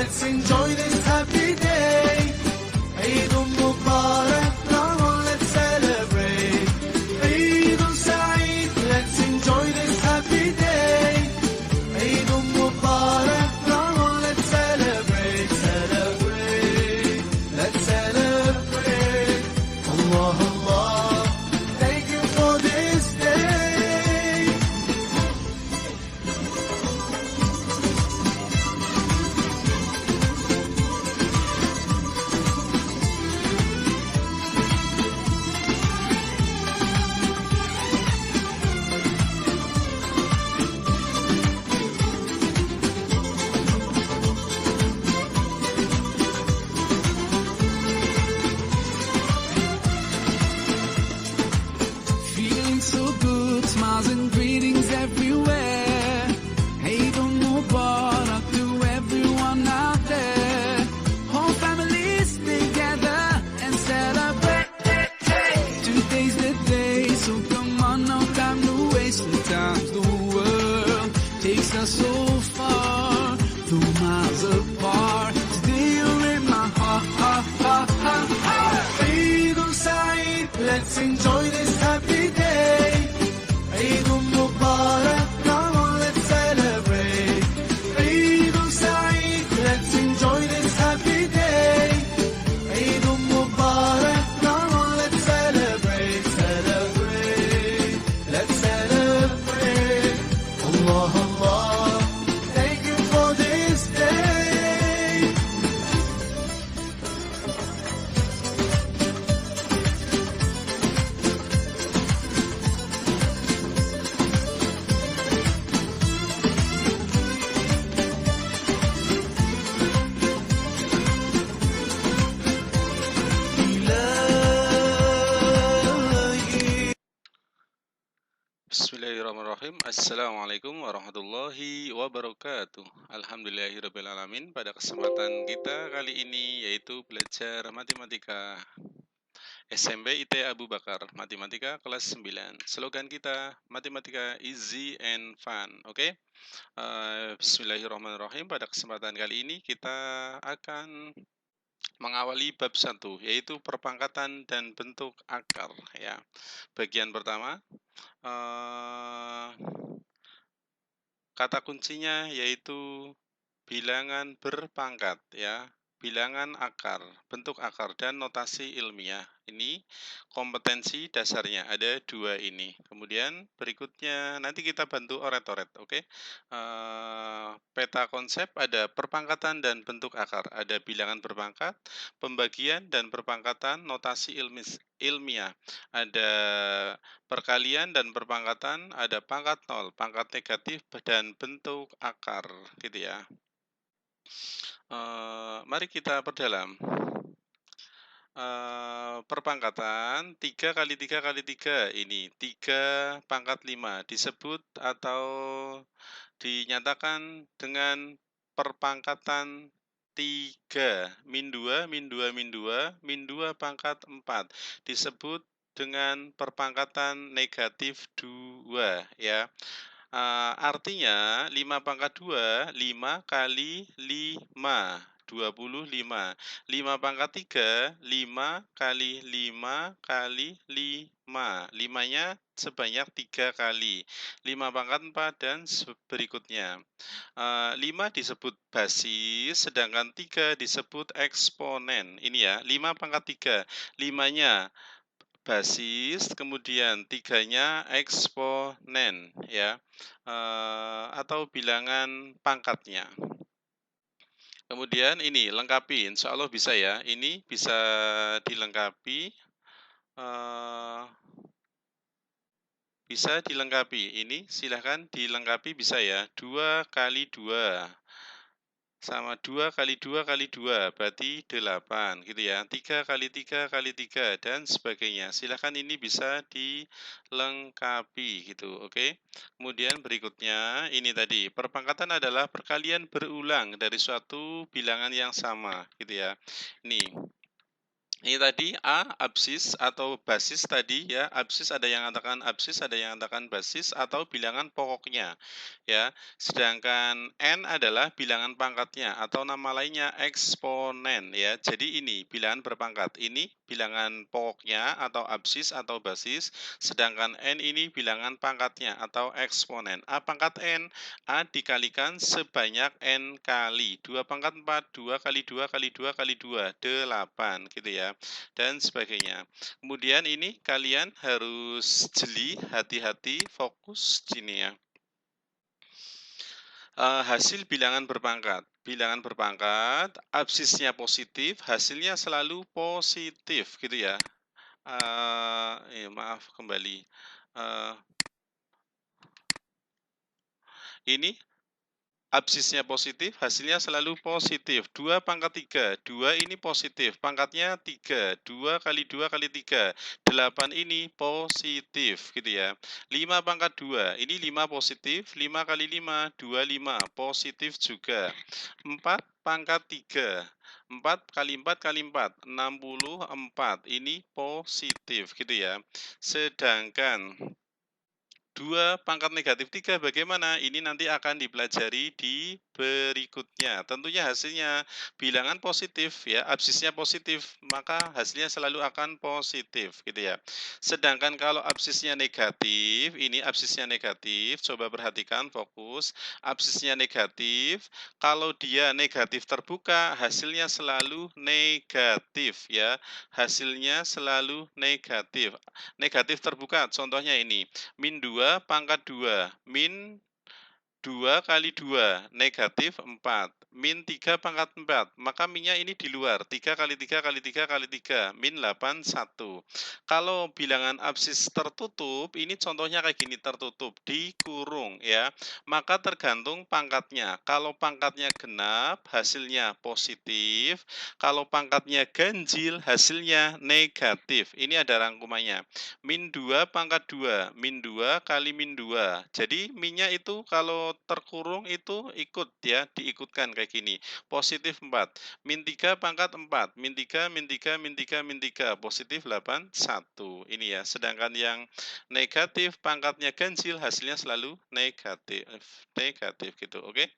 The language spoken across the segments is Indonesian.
let's enjoy this happy day. Eid Mubarak, come on, let's celebrate. Eid Saeed, let's enjoy this happy day. Eid Mubarak, come on, let's celebrate, celebrate, let's celebrate. Allah, Allah, thank you for this day. Feeling so good, smiles and greetings everywhere. Eid Mubarak to everyone out there. Whole families together and celebrate. Today's the day, so come on, no time to waste. Sometimes the world takes us so far, though miles apart. Today you're in my heart, heart, heart, heart, heart. Eid Saeed, let's enjoy this happy day. Eid Mubarak, come on, let's celebrate. Eid Saeed, let's enjoy this happy day. Eid Mubarak, come on, let's celebrate, celebrate, let's celebrate. Allah, Allah, thank you for this day. Bismillahirrahmanirrahim. Assalamualaikum warahmatullahi wabarakatuh. Alhamdulillahirrabbilalamin. Pada kesempatan kita kali ini yaitu belajar matematika SMP IT Abu Bakar, matematika kelas 9. Slogan kita, matematika easy and fun. Oke. Bismillahirrahmanirrahim. Pada kesempatan kali ini kita akan mengawali bab 1, yaitu perpangkatan dan bentuk akar, ya. Bagian pertama, kata kuncinya yaitu bilangan berpangkat, ya, bilangan akar, bentuk akar, dan notasi ilmiah. Ini kompetensi dasarnya, ada 2 ini. Kemudian berikutnya nanti kita bantu oret-oret, oke? Peta konsep ada perpangkatan dan bentuk akar, ada bilangan berpangkat, pembagian dan perpangkatan, notasi ilmiah, ada perkalian dan perpangkatan, ada pangkat 0, pangkat negatif, dan bentuk akar, gitu ya. Mari kita perdalam. Perpangkatan 3 kali 3 kali 3 ini 3 pangkat 5 disebut atau dinyatakan dengan perpangkatan 3 min 2 min 2 min 2 min 2 pangkat 4 disebut dengan perpangkatan negatif 2, ya. Artinya 5 pangkat 2, 5 kali 5, 25. 5 pangkat 3, 5 kali 5 kali 5. 5-nya sebanyak 3 kali. 5 pangkat 4 dan berikutnya. 5 disebut basis, sedangkan 3 disebut eksponen. Ini ya, 5 pangkat 3. 5-nya basis, kemudian 3-nya eksponen, ya, atau bilangan pangkatnya. Kemudian ini lengkapi, insya Allah bisa ya, ini bisa dilengkapi, ini silahkan dilengkapi, bisa ya, 2 kali 2 sama 2 kali 2 kali 2, berarti 8, gitu ya. 3 kali 3 kali 3, dan sebagainya. Silahkan ini bisa dilengkapi, gitu, oke. Kemudian berikutnya, ini tadi, perpangkatan adalah perkalian berulang dari suatu bilangan yang sama, gitu ya. Ini, Ini tadi A, absis atau basis tadi ya, absis ada yang mengatakan absis, ada yang mengatakan basis atau bilangan pokoknya ya. Sedangkan N adalah bilangan pangkatnya atau nama lainnya eksponen ya. Jadi ini bilangan berpangkat. Ini bilangan pokoknya atau absis atau basis, sedangkan N ini bilangan pangkatnya atau eksponen. A pangkat N, A dikalikan sebanyak N kali. 2 pangkat 4, 2 kali 2 kali 2 kali 2, 8 gitu ya. Dan sebagainya. Kemudian ini kalian harus jeli, hati-hati, fokus sini ya. Hasil bilangan berpangkat. Bilangan berpangkat, absisnya positif, hasilnya selalu positif gitu ya. Maaf kembali. Ini absisnya positif, hasilnya selalu positif. 2 pangkat 3, 2 ini positif, pangkatnya 3, 2 kali 2 kali 3, 8 ini positif gitu ya. 5 pangkat 2, ini 5 positif, 5 kali 5, 25, positif juga. 4 pangkat 3, 4 kali 4 kali 4, 64, ini positif gitu ya. Sedangkan 2 pangkat negatif 3 bagaimana? Ini nanti akan dipelajari di berikutnya. Tentunya hasilnya bilangan positif ya, absisnya positif, maka hasilnya selalu akan positif gitu ya. Sedangkan kalau absisnya negatif, ini absisnya negatif, coba perhatikan fokus. Absisnya negatif, kalau dia negatif terbuka, hasilnya selalu negatif ya. Hasilnya selalu negatif. Negatif terbuka, contohnya ini min 2 pangkat 2, min 2 kali 2, negatif 4, min 3 pangkat 4, maka minnya ini di luar, 3 kali 3 kali 3 kali 3, min 8, 1. Kalau bilangan absis tertutup, ini contohnya kayak gini tertutup, dikurung ya, maka tergantung pangkatnya. Kalau pangkatnya genap, hasilnya positif, kalau pangkatnya ganjil, hasilnya negatif. Ini ada rangkumannya. Min 2 pangkat 2, min 2 kali min 2. Jadi minnya itu kalau terkurung itu ikut ya, diikutkan kayak gini. Positif 4. Min 3 pangkat 4, min 3, min 3, min 3, min 3. Positif 8, 1. Ini ya, sedangkan yang negatif pangkatnya ganjil hasilnya selalu negatif. Negatif gitu, oke?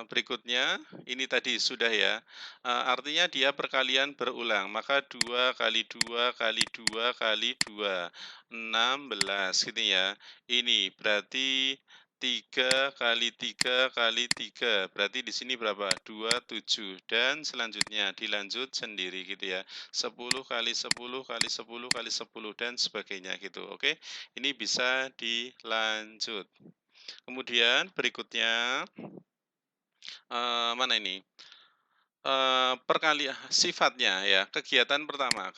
Berikutnya, ini tadi sudah ya, artinya dia perkalian berulang, maka 2 kali 2 kali 2 kali 2, 16 gitu ya. Ini berarti 3 kali 3 kali 3, berarti di sini berapa? 27, dan selanjutnya dilanjut sendiri gitu ya. 10 kali 10 kali 10 kali 10, dan sebagainya gitu, oke? Ini bisa dilanjut. Kemudian berikutnya, mana ini? Sifatnya ya, kegiatan pertama,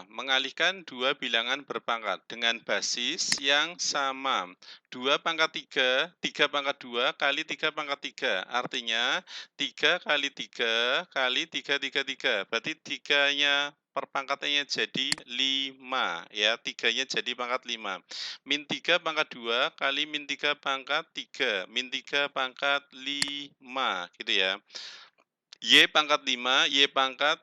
mengalihkan 2 bilangan berpangkat dengan basis yang sama. 2 pangkat 3, 3 pangkat 2 kali 3 pangkat 3, artinya 3 kali 3 kali 3, 3, 3, berarti 3-nya perpangkatannya jadi 5 ya, 3-nya jadi pangkat 5. Min 3 pangkat 2 kali min 3 pangkat 3, min 3 pangkat 5 gitu ya. Y pangkat 5, Y pangkat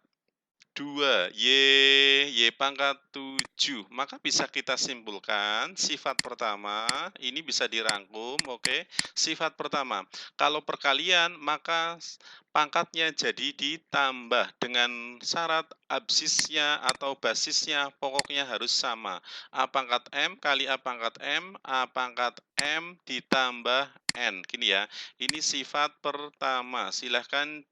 2, Y pangkat 7. Maka bisa kita simpulkan sifat pertama, ini bisa dirangkum, oke. Sifat pertama, kalau perkalian maka pangkatnya jadi ditambah dengan syarat absisnya atau basisnya pokoknya harus sama. A pangkat M kali A pangkat M, A pangkat M ditambah N. Gini ya, ini sifat pertama. Silahkan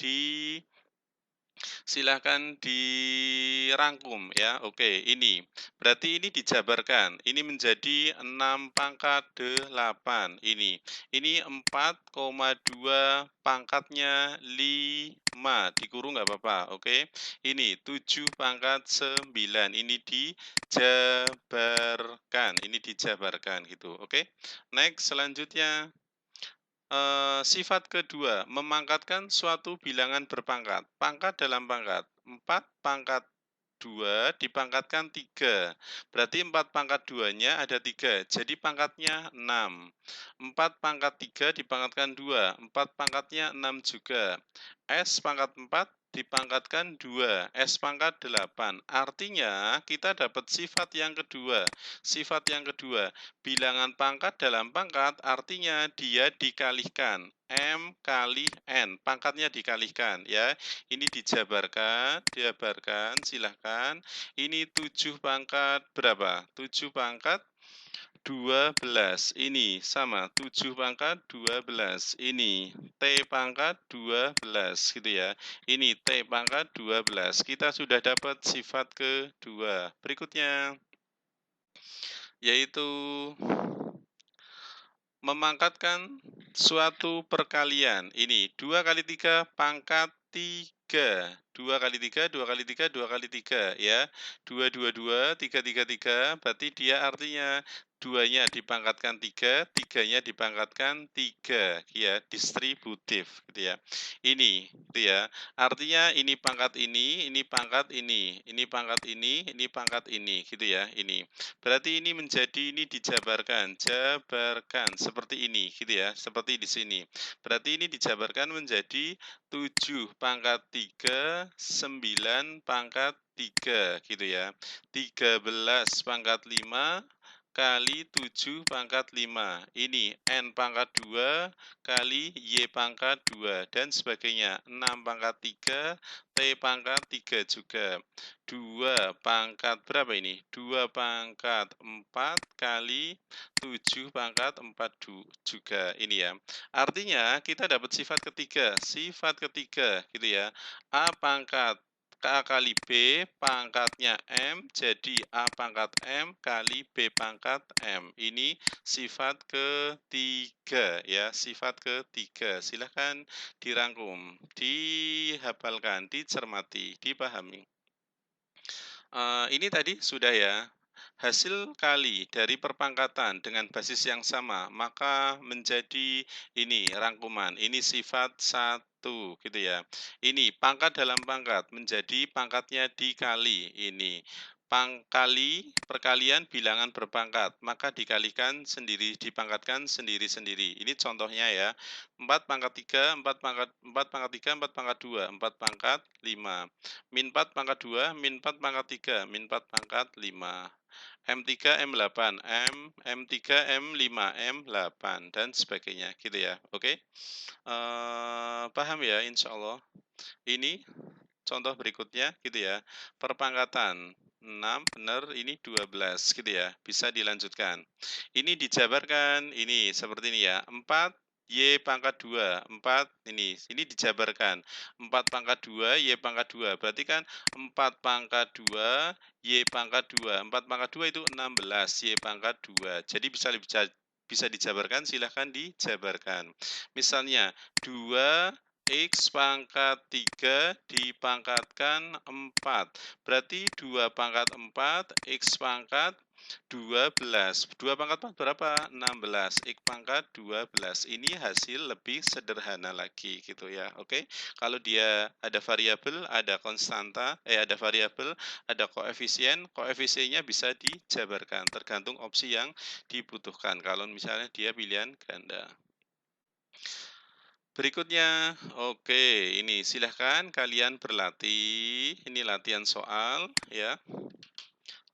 dirangkum ya. Oke, ini. Berarti ini dijabarkan. Ini menjadi 6 pangkat 8. Ini 4,2 pangkatnya 5. Dikurung nggak apa-apa. Oke. Ini 7 pangkat 9. Ini dijabarkan. Ini dijabarkan gitu. Oke. Next, selanjutnya. Sifat kedua, memangkatkan suatu bilangan berpangkat. Pangkat dalam pangkat. 4 pangkat 2 dipangkatkan 3. Berarti 4 pangkat 2-nya ada 3. Jadi pangkatnya 6. 4 pangkat 3 dipangkatkan 2. 4 pangkatnya 6 juga. S pangkat 4 dipangkatkan 2, S pangkat 8. Artinya kita dapat sifat yang kedua. Sifat yang kedua, bilangan pangkat dalam pangkat artinya dia dikalikan. M kali N, pangkatnya dikalikan ya. Ini dijabarkan, silahkan. Ini 7 pangkat berapa? 7 pangkat 12, ini sama 7 pangkat 12, ini T pangkat 12 gitu ya. Ini T pangkat 12. Kita sudah dapat sifat kedua. Berikutnya yaitu memangkatkan suatu perkalian. Ini 2 kali 3 pangkat 3. 2 kali 3, 2 kali 3, 2 kali 3 ya. 2, 2, 2, 3, 3, 3. Berarti dia artinya 2-nya dipangkatkan 3, 3-nya dipangkatkan 3 ya, distributif gitu ya. Ini gitu ya. Artinya ini pangkat ini pangkat ini pangkat ini pangkat ini gitu ya, ini. Berarti ini menjadi ini dijabarkan, jabarkan seperti ini gitu ya, seperti di sini. Berarti ini dijabarkan menjadi 7 pangkat 3, 9 pangkat 3 gitu ya. 13 pangkat 5 kali 7 pangkat 5. Ini N pangkat 2 kali Y pangkat 2 dan sebagainya. 6 pangkat 3, T pangkat 3 juga. 2 pangkat berapa ini? 2 pangkat 4 kali 7 pangkat 4 juga ini ya. Artinya kita dapat sifat ketiga gitu ya. A pangkat A kali B pangkatnya M jadi A pangkat M kali B pangkat M. Ini sifat ketiga ya, sifat ketiga. Silahkan dirangkum, dihafalkan, dicermati, dipahami. Ini tadi sudah ya, hasil kali dari perpangkatan dengan basis yang sama, maka menjadi ini rangkuman, ini sifat 1 gitu ya. Ini pangkat dalam pangkat, menjadi pangkatnya dikali, ini. Kali perkalian bilangan berpangkat, maka dikalikan sendiri, dipangkatkan sendiri-sendiri. Ini contohnya ya, 4 pangkat 3, 4 pangkat 3, 4 pangkat 2, 4 pangkat 5. Min 4 pangkat 2, min 4 pangkat 3, min 4 pangkat 5. M3, M8, M3, M5, M8, dan sebagainya, gitu ya. Oke? Paham ya, insya Allah. Ini contoh berikutnya, gitu ya. Perpangkatan 6, benar, ini 12, gitu ya. Bisa dilanjutkan. Ini dijabarkan, ini seperti ini ya. 4 Y pangkat 2, 4 ini dijabarkan. 4 pangkat 2, Y pangkat 2. Berarti kan 4 pangkat 2, Y pangkat 2. 4 pangkat 2 itu 16, Y pangkat 2. Jadi bisa dijabarkan, silahkan dijabarkan. Misalnya 2 X pangkat 3 dipangkatkan 4. Berarti 2 pangkat 4, X pangkat 12. 2 pangkat 4 berapa? 16. X pangkat 12. Ini hasil lebih sederhana lagi gitu ya. Oke. Kalau dia ada variabel, ada konstanta, ada variabel, ada koefisien, koefisiennya bisa dijabarkan tergantung opsi yang dibutuhkan. Kalau misalnya dia pilihan ganda. Berikutnya, oke, ini silahkan kalian berlatih. Ini latihan soal, ya.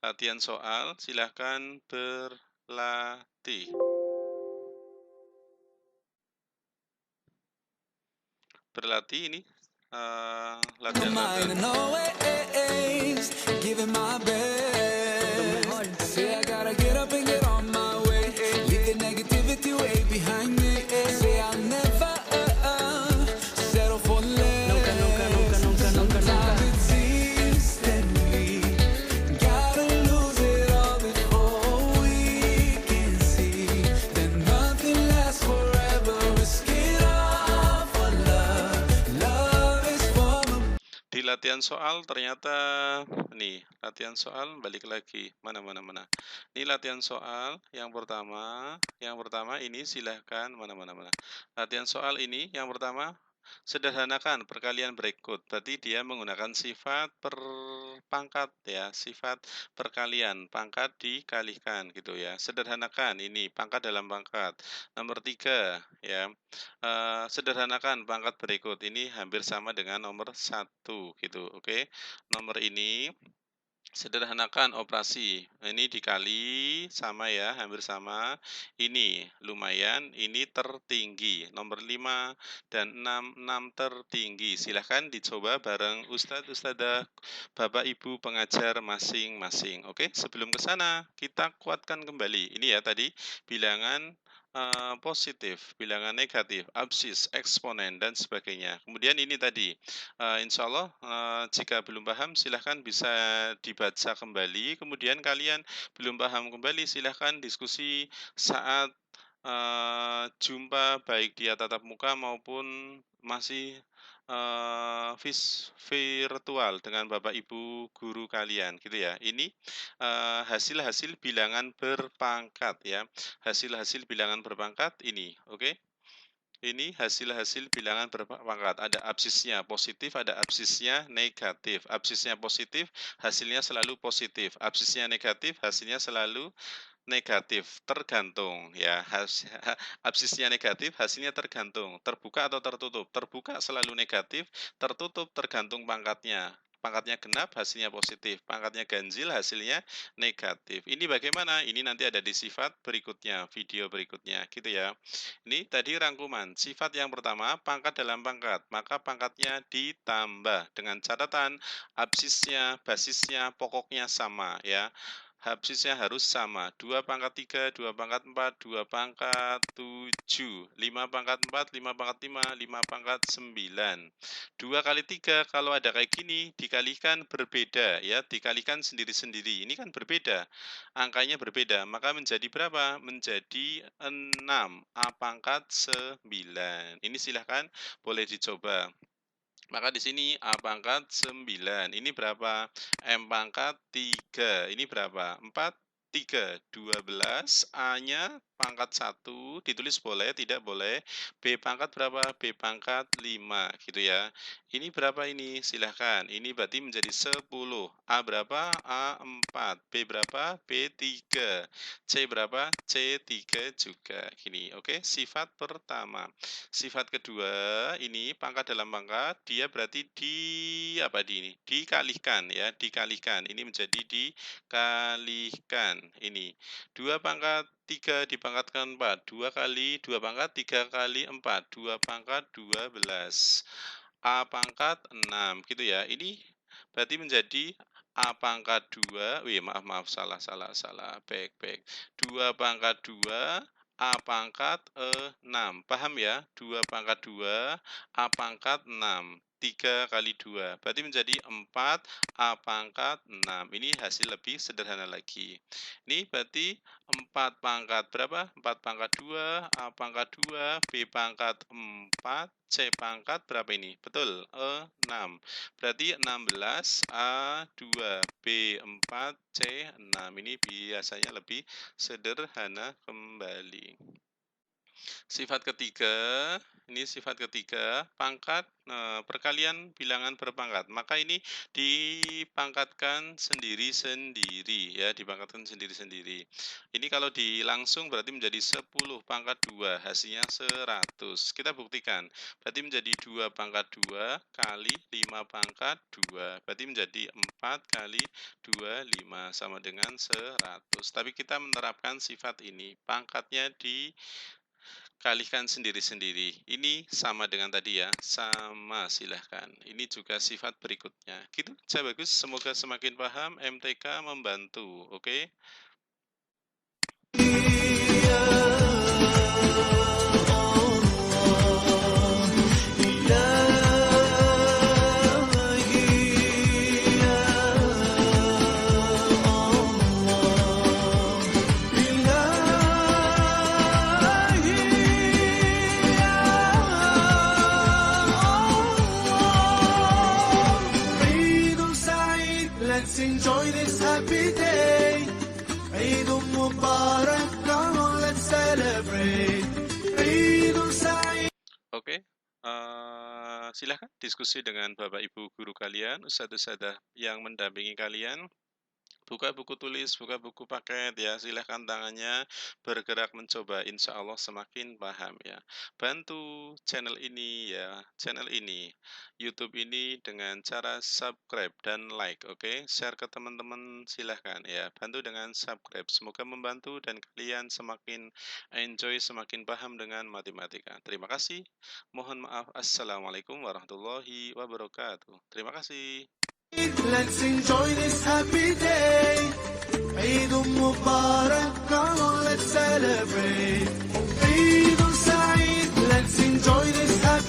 Latihan soal, silahkan berlatih. Berlatih ini latihan. Say I gotta get up and get on my way. Leave the negativity way behind me. Say I'll never settle for less. Sometimes it seems that we gotta lose it all before we can see that nothing lasts forever. Risk it all for love. Love is for the Di latihan soal ternyata nih, latihan soal balik lagi. Mana. Ini latihan soal yang pertama ini silahkan mana. Latihan soal ini yang pertama, sederhanakan perkalian berikut. Berarti dia menggunakan sifat pangkat ya, sifat perkalian, pangkat dikalikan gitu ya. Sederhanakan ini pangkat dalam pangkat. Nomor 3 ya, sederhanakan pangkat berikut, ini hampir sama dengan nomor 1 gitu, oke. Nomor ini sederhanakan operasi, ini dikali sama ya, hampir sama. Ini lumayan, ini tertinggi. Nomor 5 dan 6 tertinggi. Silahkan dicoba bareng Ustadz, Ustadzah, Bapak Ibu pengajar masing-masing. Oke, sebelum ke sana kita kuatkan kembali. Ini ya tadi bilangan positif, bilangan negatif, absis, eksponen, dan sebagainya. Kemudian ini tadi, insya Allah jika belum paham silahkan bisa dibaca kembali, kemudian kalian belum paham kembali silahkan diskusi saat jumpa baik dia tatap muka maupun masih virtual dengan Bapak Ibu guru kalian gitu ya. Ini hasil-hasil bilangan berpangkat ya. Hasil-hasil bilangan berpangkat ini, oke. Ini hasil-hasil bilangan berpangkat. Ada absisnya positif, ada absisnya negatif. Absisnya positif, hasilnya selalu positif. Absisnya negatif, hasilnya selalu negatif, tergantung ya. Absisnya negatif, hasilnya tergantung. Terbuka atau tertutup? Terbuka selalu negatif, tertutup tergantung pangkatnya. Pangkatnya genap, hasilnya positif. Pangkatnya ganjil, hasilnya negatif. Ini bagaimana? Ini nanti ada di sifat berikutnya, video berikutnya, gitu ya. Ini tadi rangkuman. Sifat yang pertama, pangkat dalam pangkat. Maka pangkatnya ditambah dengan catatan absisnya, basisnya, pokoknya sama ya. Absisnya harus sama, 2 pangkat 3, 2 pangkat 4, 2 pangkat 7, 5 pangkat 4, 5 pangkat 5, 5 pangkat 9. 2 kali 3 kalau ada kayak gini dikalikan berbeda ya, dikalikan sendiri-sendiri. Ini kan berbeda, angkanya berbeda, maka menjadi berapa? Menjadi 6, A pangkat 9. Ini silahkan boleh dicoba. Maka di sini A pangkat 9. Ini berapa? M pangkat 3. Ini berapa? 4, 3, 12. A-nya pangkat 1. Ditulis boleh, tidak boleh. B pangkat berapa? B pangkat 5. Gitu ya. Ini berapa ini? Silahkan. Ini berarti menjadi 10. A berapa? A 4. B berapa? B 3. C berapa? C 3 juga. Gini, oke. Sifat pertama. Sifat kedua, ini pangkat dalam pangkat, dia berarti dikalikan ya, dikalikan. Ini menjadi dikalikan. Ini 2 pangkat 3 dipangkatkan 4, 2 kali 2 pangkat 3 kali 4, 2 pangkat 12. A pangkat 6 gitu ya. Ini berarti menjadi A pangkat 2, maaf, salah, baik. 2 pangkat 2, A pangkat 6, paham ya? 2 pangkat 2, A pangkat 6, 3 kali 2, berarti menjadi 4, A pangkat 6. Ini hasil lebih sederhana lagi. Ini berarti 4 pangkat berapa? 4 pangkat 2, A pangkat 2, B pangkat 4, C pangkat berapa ini? Betul, 6. Berarti 16, A 2, B 4, C 6. Ini biasanya lebih sederhana kembali. Sifat ketiga, ini sifat ketiga, pangkat perkalian bilangan berpangkat. Maka ini dipangkatkan sendiri-sendiri ya, dipangkatkan sendiri-sendiri. Ini kalau dilangsung berarti menjadi 10 pangkat 2, hasilnya 100. Kita buktikan. Berarti menjadi 2 pangkat 2 kali 5 pangkat 2. Berarti menjadi 4 kali 2, 5 sama dengan 100. Tapi kita menerapkan sifat ini, pangkatnya dikalikan sendiri-sendiri. Ini sama dengan tadi ya, sama silahkan. Ini juga sifat berikutnya. Gitu, saya bagus. Semoga semakin paham, MTK membantu. Oke? Let's enjoy this happy day. Eid Mubarak, come on, let's celebrate. Eid Sa'id. Oke, silahkan diskusi dengan Bapak Ibu guru kalian, ustadz-ustadzah yang mendampingi kalian. Buka buku tulis, buka buku paket ya, silahkan tangannya bergerak mencoba, insya Allah semakin paham ya. Bantu channel ini ya, channel ini, YouTube ini dengan cara subscribe dan like, oke? Share ke teman-teman silahkan ya, bantu dengan subscribe. Semoga membantu dan kalian semakin enjoy, semakin paham dengan matematika. Terima kasih. Mohon maaf. Assalamualaikum warahmatullahi wabarakatuh. Terima kasih. Let's enjoy this happy day. Eid Mubarak, come on, let's celebrate. Eid Saeed, let's enjoy this happy